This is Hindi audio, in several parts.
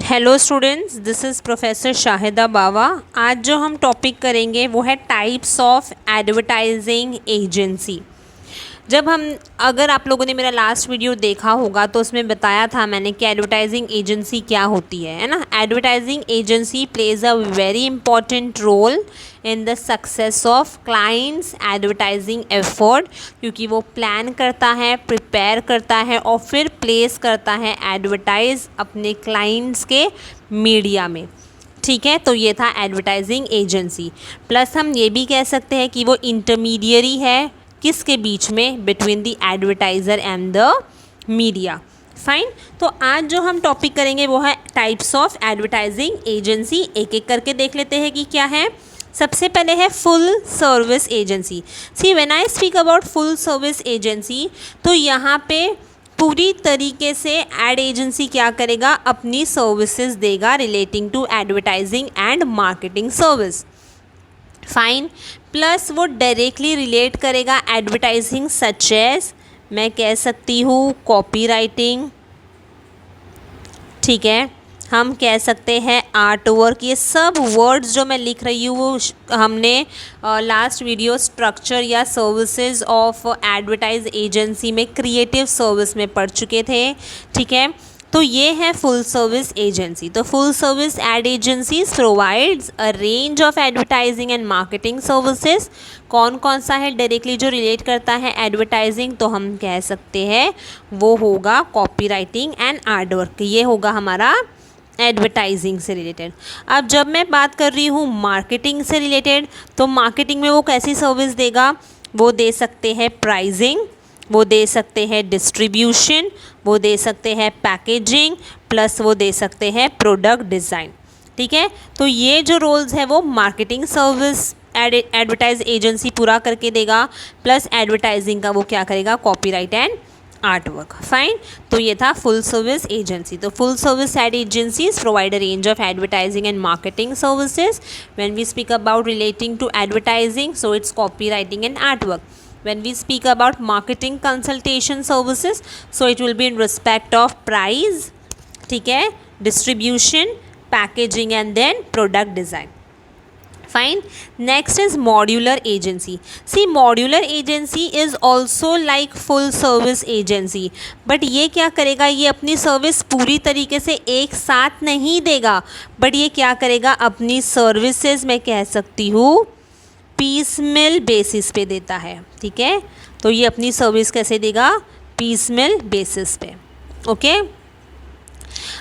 Hello students, this is professor Shahida Bawa. आज जो हम टॉपिक करेंगे वो है टाइप्स ऑफ एडवर्टाइजिंग एजेंसी। अगर आप लोगों ने मेरा लास्ट वीडियो देखा होगा तो उसमें बताया था मैंने कि एडवर्टाइजिंग एजेंसी क्या होती है ना। Advertising agency plays a very important role in the success of clients advertising effort, क्योंकि वो प्लान करता है, प्रिपेयर करता है और फिर प्लेस करता है एडवर्टाइज अपने क्लाइंट्स के मीडिया में। ठीक है, तो ये था एडवर्टाइजिंग एजेंसी। प्लस हम ये भी कह सकते हैं कि वो इंटरमीडियरी है किसके बीच में, between the advertiser and the media. Fine. तो आज जो हम टॉपिक करेंगे वो है टाइप्स ऑफ एडवर्टाइजिंग एजेंसी। एक एक करके देख लेते हैं कि क्या है। सबसे पहले है full service agency. See when I speak about full service agency, तो यहाँ पे पूरी तरीके से एड एजेंसी क्या करेगा, अपनी सर्विसेज देगा relating to advertising and marketing service. Fine. Plus वो डायरेक्टली रिलेट करेगा एडवर्टाइजिंग सच एज, मैं कह सकती हूँ कॉपी राइटिंग, ठीक है, हम कह सकते हैं आर्ट वर्क। ये सब वर्ड्स जो मैं लिख रही हूँ वो हमने लास्ट वीडियो स्ट्रक्चर या सर्विसेज ऑफ एडवर्टाइज एजेंसी में क्रिएटिव सर्विस में पढ़ चुके थे। ठीक है, तो ये है फुल सर्विस एजेंसी। तो full service ad agencies provides a range of advertising and marketing services. कौन कौन सा है डायरेक्टली जो रिलेट करता है एडवर्टाइजिंग, तो हम कह सकते हैं वो होगा copy writing and art work. ये होगा हमारा एडवर्टाइजिंग से रिलेटेड। अब जब मैं बात कर रही हूँ मार्केटिंग से रिलेटेड, तो मार्केटिंग में वो कैसी सर्विस देगा, वो दे सकते हैं प्राइजिंग, वो दे सकते हैं डिस्ट्रीब्यूशन, वो दे सकते हैं पैकेजिंग, प्लस वो दे सकते हैं प्रोडक्ट डिज़ाइन। ठीक है, तो ये जो रोल्स है वो मार्केटिंग सर्विस एडवर्टाइज एजेंसी पूरा करके देगा। प्लस एडवर्टाइजिंग का वो क्या करेगा, copyright and art work. Fine. तो ये था फुल सर्विस एजेंसी। तो full service ad agencies provide a range of advertising and marketing services. When we speak about relating to advertising, so it's copywriting and art work. When we speak about marketing consultation services, so it will be in respect of price, ठीक है, distribution, packaging and then product design. Fine. Next is modular agency. See, modular agency is also like full service agency, but ये क्या करेगा, ये अपनी सर्विस पूरी तरीके से एक साथ नहीं देगा, बट ये क्या करेगा, अपनी सर्विसेज मैं कह सकती हूँ पीसमिल बेसिस पे देता है। ठीक है, तो ये अपनी सर्विस कैसे देगा, पीसमिल बेसिस पे। ओके,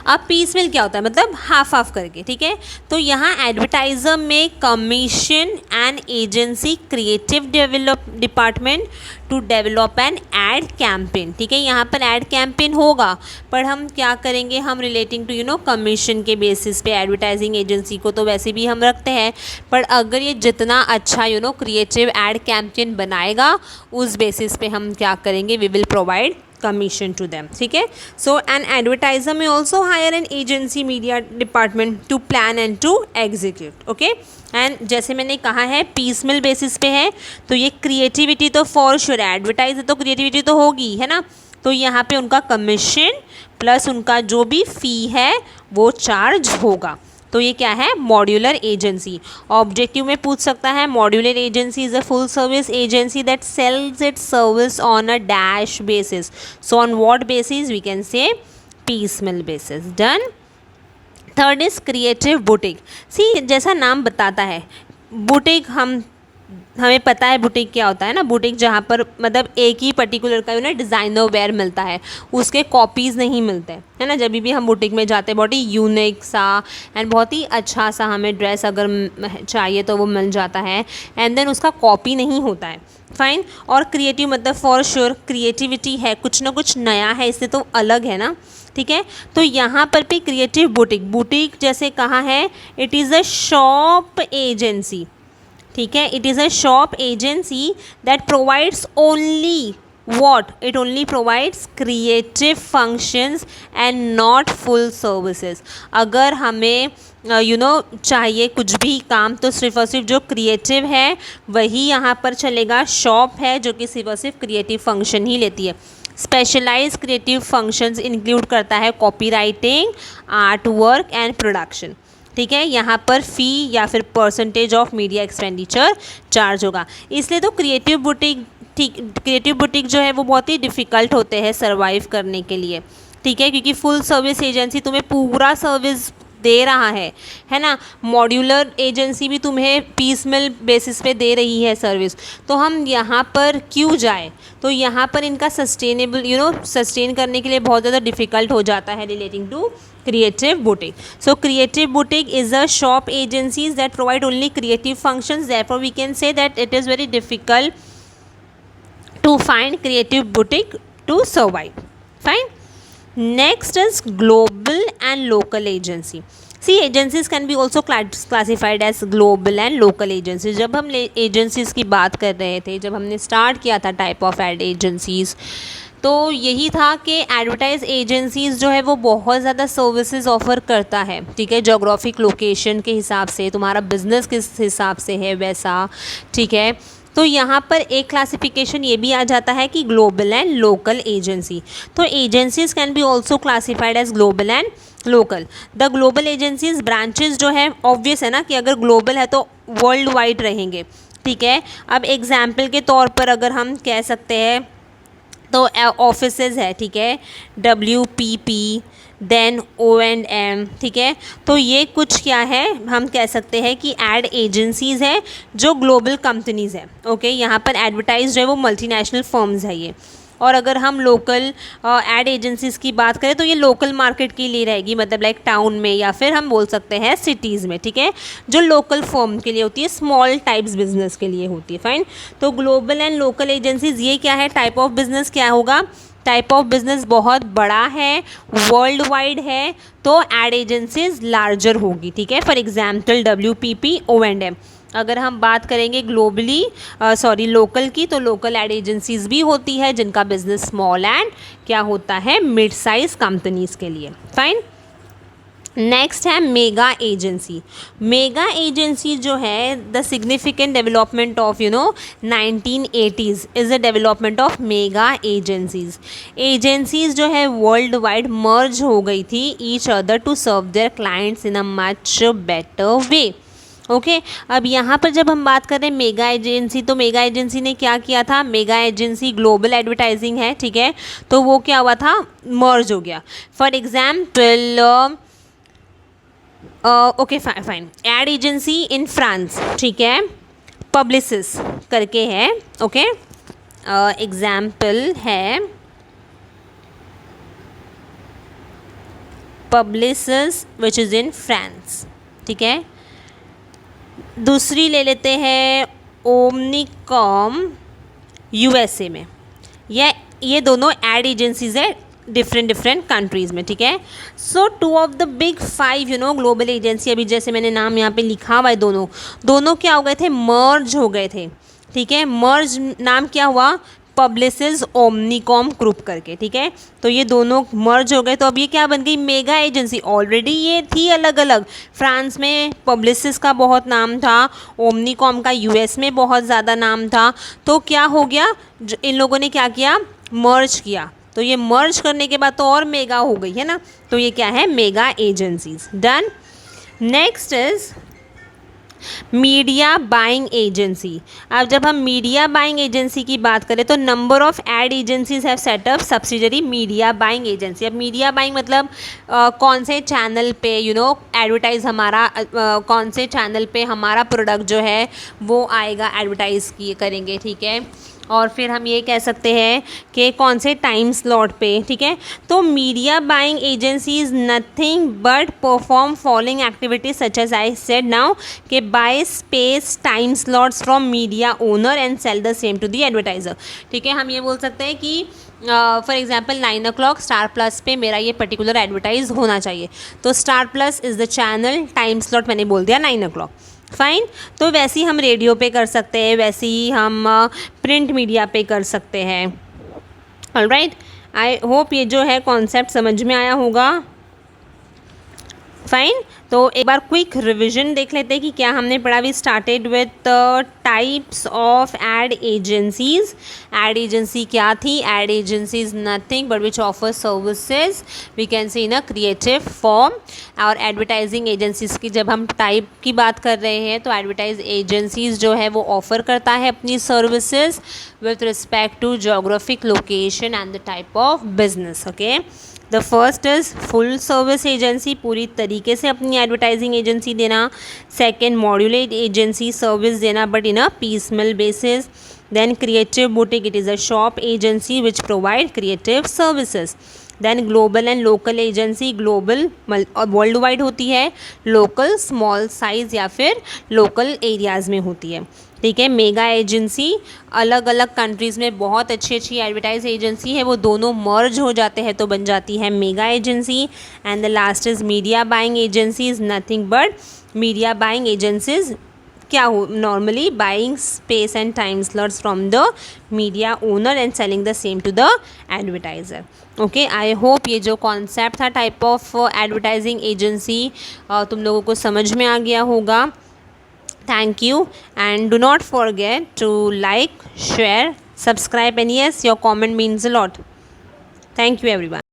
अब पीसमिल क्या होता है, मतलब हाफ हाफ करके। ठीक है, तो यहाँ एडवर्टाइजर में commission and agency creative develop department to develop an ad campaign. ठीक है, यहाँ पर एड कैंपेन होगा, पर हम क्या करेंगे, हम रिलेटिंग टू कमीशन के बेसिस पे एडवर्टाइजिंग एजेंसी को तो वैसे भी हम रखते हैं, पर अगर ये जितना अच्छा क्रिएटिव एड कैंपेन बनाएगा उस बेसिस पे हम क्या करेंगे, we will provide commission to them. ठीक है, so an advertiser may also hire an agency media department to plan and to execute. okay, and जैसे मैंने कहा है piecemeal basis पे है, तो ये creativity तो for sure है, advertiser तो creativity तो होगी, है ना। तो यहाँ पे उनका कमीशन प्लस उनका जो भी फ़ी है वो चार्ज होगा। तो ये क्या है, मॉड्यूलर एजेंसी। ऑब्जेक्टिव में पूछ सकता है, modular agency is a full service agency that sells its service on a dash basis. So on what basis, we can say piecemeal basis. Done. Third is creative boutique. See, जैसा नाम बताता है बुटीक, हमें पता है बुटीक क्या होता है ना। बुटीक जहाँ पर मतलब एक ही पर्टिकुलर का डिज़ाइनर वेयर मिलता है, उसके कॉपीज़ नहीं मिलते, है ना। जब भी हम बुटीक में जाते हैं बहुत ही यूनिक सा एंड बहुत ही अच्छा सा हमें ड्रेस अगर चाहिए तो वो मिल जाता है, एंड देन उसका कॉपी नहीं होता है। फाइन। और क्रिएटिव मतलब फॉर श्योर क्रिएटिविटी है, कुछ ना कुछ नया है, इससे तो अलग है ना। ठीक है, तो यहाँ पर भी क्रिएटिव बुटीक, बुटीक जैसे कहा है, it is a shop agency. ठीक है, it is a shop agency that provides only what, it only provides creative functions and not full services. अगर हमें चाहिए कुछ भी काम तो सिर्फ और सिर्फ जो क्रिएटिव है वही यहाँ पर चलेगा। शॉप है जो कि सिर्फ और सिर्फ क्रिएटिव फंक्शन ही लेती है। स्पेशलाइज क्रिएटिव फंक्शंस इंक्लूड करता है copywriting, art work and production. ठीक है, यहाँ पर फ़ी या फिर percentage of media expenditure charge होगा। इसलिए तो क्रिएटिव बुटीक, ठीक, क्रिएटिव बुटीक जो है वो बहुत ही डिफ़िकल्ट होते हैं सर्वाइव करने के लिए। ठीक है, क्योंकि फुल सर्विस एजेंसी तुम्हें पूरा सर्विस दे रहा है ना। मॉड्यूलर एजेंसी भी तुम्हें पीसमेल बेसिस पे दे रही है सर्विस। तो हम यहाँ पर क्यों जाए, तो यहाँ पर इनका सस्टेनेबल सस्टेन करने के लिए बहुत ज़्यादा डिफ़िकल्ट हो जाता है relating to creative boutique. So creative boutique is a shop agencies that provide only creative functions, therefore we can say that it is very difficult to find creative boutique to survive. Fine. Next is global and local agency. See, agencies can be also classified as global and local agencies. जब हम agencies की बात कर रहे थे, जब हमने start किया था type of ad agencies, तो यही था कि एडवर्टाइज एजेंसीज़ जो है वो बहुत ज़्यादा सर्विसेज ऑफ़र करता है। ठीक है, जोग्राफिक लोकेशन के हिसाब से, तुम्हारा बिजनेस किस हिसाब से है वैसा। ठीक है, तो यहाँ पर एक क्लासिफिकेशन ये भी आ जाता है कि ग्लोबल एंड लोकल एजेंसी। तो agencies can be also classified as global and local. The global agencies branches जो है, ऑब्वियस है ना कि अगर ग्लोबल है तो वर्ल्ड वाइड रहेंगे। ठीक है, अब एग्जाम्पल के तौर पर अगर हम कह सकते हैं तो ऑफिसेज है, ठीक है, WPP, देन O&M। ठीक है, तो ये कुछ क्या है, हम कह सकते हैं कि एड एजेंसीज़ हैं जो ग्लोबल कंपनीज़ हैं। ओके, यहाँ पर एडवर्टाइज जो है वो मल्टीनेशनल फर्म्स है ये। और अगर हम लोकल एड एजेंसीज़ की बात करें तो ये लोकल मार्केट के लिए रहेगी, मतलब लाइक टाउन में या फिर हम बोल सकते हैं सिटीज़ में। ठीक है, जो लोकल फर्म के लिए होती है, स्मॉल टाइप्स बिजनेस के लिए होती है। फाइन। तो ग्लोबल एंड लोकल एजेंसीज़ ये क्या है, टाइप ऑफ बिजनेस क्या होगा, टाइप ऑफ बिजनेस बहुत बड़ा है, वर्ल्ड वाइड है, तो एड एजेंसीज लार्जर होगी। ठीक है, फॉर एग्जाम्पल WPP, O&M। अगर हम बात करेंगे ग्लोबली लोकल की, तो लोकल एड एजेंसीज भी होती है जिनका बिजनेस स्मॉल एंड क्या होता है, मिड साइज कंपनीज के लिए। फाइन। नेक्स्ट है मेगा एजेंसी। मेगा एजेंसी जो है, the significant development of 1980s is the development of mega agencies. Agencies जो है वर्ल्ड वाइड मर्ज हो गई थी each other to serve their clients in a much better way. Okay, अब यहाँ पर जब हम बात कर रहे हैं मेगा एजेंसी, तो मेगा एजेंसी ने क्या किया था, मेगा एजेंसी ग्लोबल एडवर्टाइजिंग है। ठीक है, तो वो क्या हुआ था, मर्ज हो गया। For example okay fine, ad agency in France, ठीक है, पब्लिसिस करके है। ओके, एग्जाम्पल है Publicis which is in France. ठीक है, दूसरी ले लेते हैं ओमनिकॉम USA में। ये दोनों एड एजेंसीज है डिफरेंट कंट्रीज़ में। ठीक है, सो 2 of the big 5 global agency, अभी जैसे मैंने नाम यहाँ पे लिखा हुआ है, दोनों क्या हो गए थे, मर्ज हो गए थे। ठीक है, मर्ज नाम क्या हुआ, पब्लिसिस ओमनिकॉम ग्रुप करके। ठीक है, तो ये दोनों मर्ज हो गए, तो अब ये क्या बन गई, मेगा एजेंसी। ऑलरेडी ये थी अलग अलग, फ्रांस में पब्लिसिस का बहुत नाम था, ओमनिकॉम का US में बहुत ज़्यादा नाम था। तो क्या हो गया, इन लोगों ने क्या किया, मर्ज किया। तो ये मर्ज करने के बाद तो और मेगा हो गई है ना, तो ये क्या है, mega agencies. Done. Next is media buying agency. अब जब हम मीडिया बाइंग एजेंसी की बात करें तो number of ad agencies have setup subsidiary media buying agency. अब मीडिया बाइंग मतलब कौन से चैनल पे एडवर्टाइज हमारा कौन से चैनल पे हमारा प्रोडक्ट जो है वो आएगा, एडवर्टाइज किए करेंगे। ठीक है, और फिर हम ये कह सकते हैं कि कौन से टाइम स्लॉट पे। ठीक है, तो media buying agency is nothing but perform following activities such as I said now, के buy space time slots from media owner and sell the same to the advertiser. ठीक है, हम ये बोल सकते हैं कि for example 9 o'clock star plus पे मेरा ये पर्टिकुलर एडवर्टाइज होना चाहिए, तो star plus is the channel, time slot मैंने बोल दिया 9 o'clock। फाइन, तो वैसे ही हम रेडियो पे कर सकते हैं, वैसे ही हम प्रिंट मीडिया पे कर सकते हैं। ऑलराइट, आई होप ये जो है कॉन्सेप्ट समझ में आया होगा। फाइन। तो एक बार क्विक रिवीजन देख लेते हैं कि क्या हमने पढ़ा। We started with types of ad agencies. Ad agency क्या थी? Ad agency is nothing but which offer services we can say in a creative form. और एडवर्टाइजिंग एजेंसीज की जब हम टाइप की बात कर रहे हैं तो एडवर्टाइज एजेंसीज जो है वो ऑफर करता है अपनी services with respect to geographic location and the type of business. Okay, the first is full service agency, पूरी तरीके से अपनी एडवर्टाइजिंग एजेंसी देना। सेकेंड, मॉड्यूलेट एजेंसी, सर्विस देना but in a piecemeal basis. Then creative boutique, it is a shop agency which provide creative services. Then global and local agency, global world wide होती है, लोकल स्मॉल साइज़ या फिर लोकल एरियाज़ में होती है। ठीक है। मेगा एजेंसी, अलग अलग कंट्रीज़ में बहुत अच्छी अच्छी एडवर्टाइज एजेंसी है, वो दोनों मर्ज हो जाते हैं तो बन जाती है mega agency. And the last is media buying agency, is nothing but media buying agencies क्या हो, normally buying space and time slots from the media owner and selling the same to the advertiser. Okay, I hope ये जो कॉन्सेप्ट था टाइप ऑफ एडवर्टाइजिंग एजेंसी तुम लोगों को समझ में आ गया होगा। Thank you, and do not forget to like, share, subscribe, and yes, your comment means a lot. Thank you everyone.